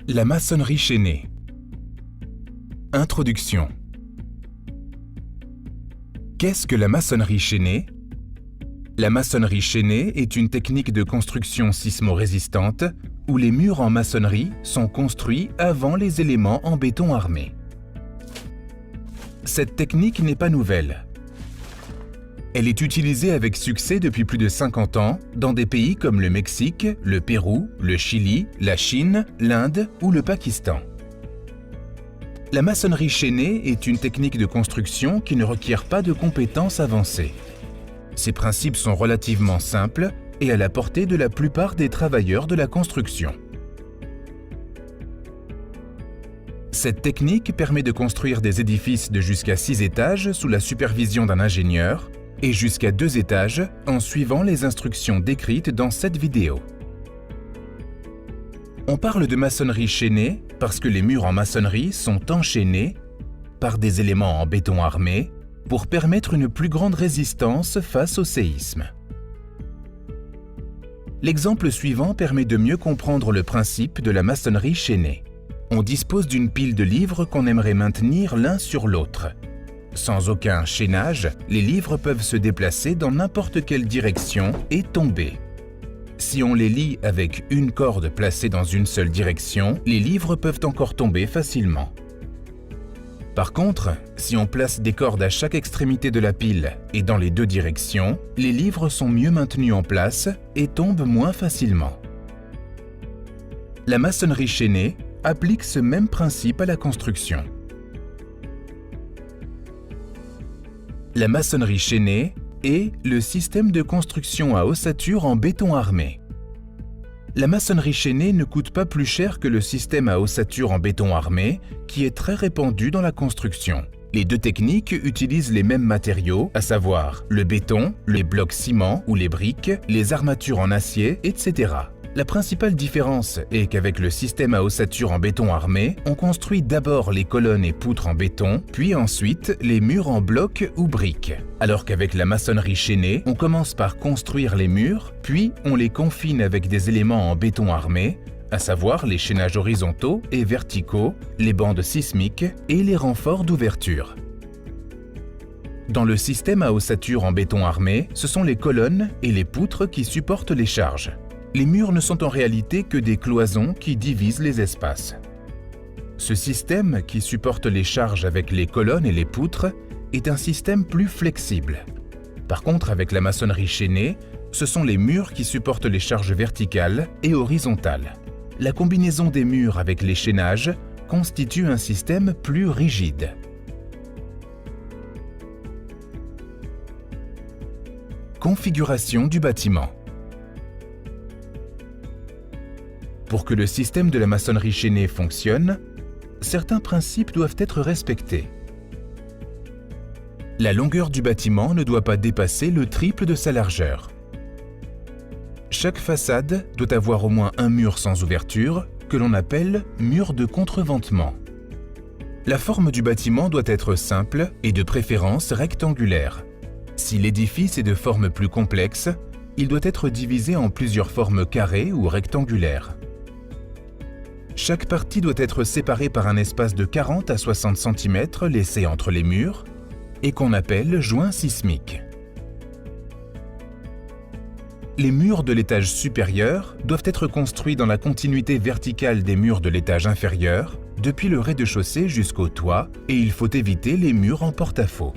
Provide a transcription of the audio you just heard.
La maçonnerie chaînée. Introduction. Qu'est-ce que la maçonnerie chaînée? La maçonnerie chaînée est une technique de construction sismo-résistante où les murs en maçonnerie sont construits avant les éléments en béton armé. Cette technique n'est pas nouvelle. Elle est utilisée avec succès depuis plus de 50 ans dans des pays comme le Mexique, le Pérou, le Chili, la Chine, l'Inde ou le Pakistan. La maçonnerie chaînée est une technique de construction qui ne requiert pas de compétences avancées. Ses principes sont relativement simples et à la portée de la plupart des travailleurs de la construction. Cette technique permet de construire des édifices de jusqu'à 6 étages sous la supervision d'un ingénieur et jusqu'à 2 étages en suivant les instructions décrites dans cette vidéo. On parle de maçonnerie chaînée parce que les murs en maçonnerie sont enchaînés par des éléments en béton armé pour permettre une plus grande résistance face au séisme. L'exemple suivant permet de mieux comprendre le principe de la maçonnerie chaînée. On dispose d'une pile de livres qu'on aimerait maintenir l'un sur l'autre. Sans aucun chaînage, les livres peuvent se déplacer dans n'importe quelle direction et tomber. Si on les lie avec une corde placée dans une seule direction, les livres peuvent encore tomber facilement. Par contre, si on place des cordes à chaque extrémité de la pile et dans les 2 directions, les livres sont mieux maintenus en place et tombent moins facilement. La maçonnerie chaînée applique ce même principe à la construction. La maçonnerie chaînée est le système de construction à ossature en béton armé. La maçonnerie chaînée ne coûte pas plus cher que le système à ossature en béton armé, qui est très répandu dans la construction. Les 2 techniques utilisent les mêmes matériaux, à savoir le béton, les blocs ciment ou les briques, les armatures en acier, etc. La principale différence est qu'avec le système à ossature en béton armé, on construit d'abord les colonnes et poutres en béton, puis ensuite les murs en blocs ou briques. Alors qu'avec la maçonnerie chaînée, on commence par construire les murs, puis on les confine avec des éléments en béton armé, à savoir les chaînages horizontaux et verticaux, les bandes sismiques et les renforts d'ouverture. Dans le système à ossature en béton armé, ce sont les colonnes et les poutres qui supportent les charges. Les murs ne sont en réalité que des cloisons qui divisent les espaces. Ce système, qui supporte les charges avec les colonnes et les poutres, est un système plus flexible. Par contre, avec la maçonnerie chaînée, ce sont les murs qui supportent les charges verticales et horizontales. La combinaison des murs avec les chaînages constitue un système plus rigide. Configuration du bâtiment. Pour que le système de la maçonnerie chaînée fonctionne, certains principes doivent être respectés. La longueur du bâtiment ne doit pas dépasser le triple de sa largeur. Chaque façade doit avoir au moins un mur sans ouverture, que l'on appelle mur de contreventement. La forme du bâtiment doit être simple et de préférence rectangulaire. Si l'édifice est de forme plus complexe, il doit être divisé en plusieurs formes carrées ou rectangulaires. Chaque partie doit être séparée par un espace de 40 à 60 cm laissé entre les murs et qu'on appelle joint sismique. Les murs de l'étage supérieur doivent être construits dans la continuité verticale des murs de l'étage inférieur, depuis le rez-de-chaussée jusqu'au toit, et il faut éviter les murs en porte-à-faux.